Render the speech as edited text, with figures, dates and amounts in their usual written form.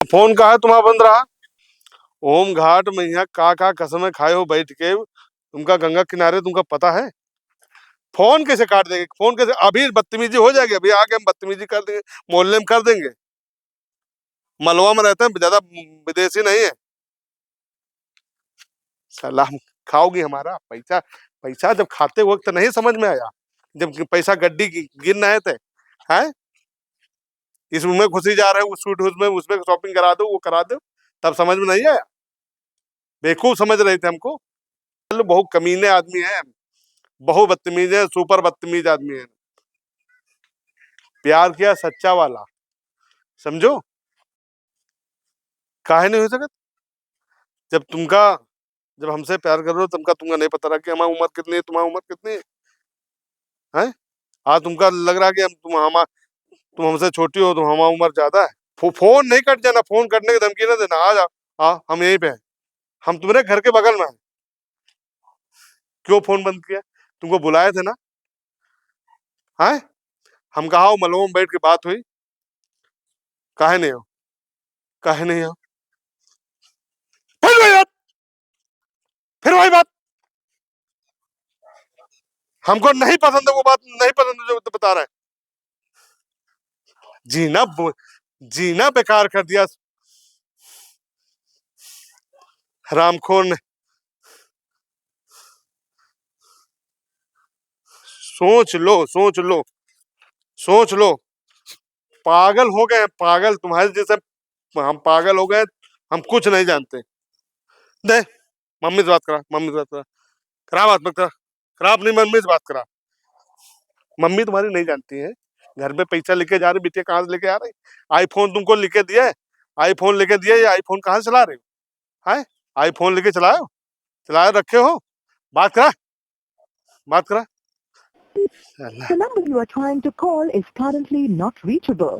Phone कहा है तुम्हारा बंद रहा। ओम घाट में यहाँ का कसम खाए हो बैठ के, तुमका गंगा किनारे तुमका पता है। फोन कैसे काट देंगे, फोन कैसे, अभी बदतमीजी हो जाएगी, अभी आके हम बदतमीजी कर देंगे, मोहल्ले में कर देंगे। मलवा में रहते हैं, ज्यादा विदेशी नहीं है। सलाम खाओगी हमारा पैसा। पैसा जब खाते वक्त नहीं समझ में आया, जब पैसा गड्डी गिन रहे थे, है इसमें घुसी जा रहे हो, उस सूट उसमें उसमें शॉपिंग करा दो, वो करा दो, तब समझ में नहीं आया। बेवकूफ समझ रहे थे हमको। चलो बहुत कमीने आदमी है, बहुत बदतमीज है, सुपर बदतमीज आदमी है। प्यार किया सच्चा वाला, समझो। काहे नहीं हो सकत। जब तुमका, जब हमसे प्यार कर रहे हो तुमका तुमका नहीं पता रहा कि हमारी उम्र कितनी है, तुम्हारी उम्र कितनी है। हाँ तुमका लग रहा है कि तुम हमसे छोटी हो, तुम हमारी उम्र ज्यादा है। फोन नहीं कट जाना, फोन कटने की धमकी ना देना। आ जाओ, हाँ हम यहीं पे हैं, हम तुम्हारे घर के बगल में हैं। क्यों फोन बंद किया, तुमको बुलाए थे ना। है हम कहा हो, मलबों में बैठ के बात हुई, काहे नहीं हो, काहे नहीं हो। फिर वही बात, फिर वही बात। हमको नहीं पसंद है वो बात, नहीं पसंद है जो बता रहे हैं। जीना जीना बेकार कर दिया हरामखोर ने। सोच लो, सोच लो, सोच लो। पागल हो गए, पागल तुम्हारे जैसे हम पागल हो गए। हम कुछ नहीं जानते। दे, मम्मी से बात करा, मम्मी से बात करा, करा बात मत करा, करा अपनी मम्मी से बात करा। मम्मी तुम्हारी नहीं जानती है। घर पे पैसा लेके जा रहे, बेटे कहाँ से लेके आ रहे। आईफोन तुमको लेके दिया है, आईफोन लेके दिया, ये आईफोन कहाँ से चला रहे हो। है आईफोन लेके चलाओ, चलाए रखे हो। बात करा, बात करा। The number you are trying to call is currently not reachable.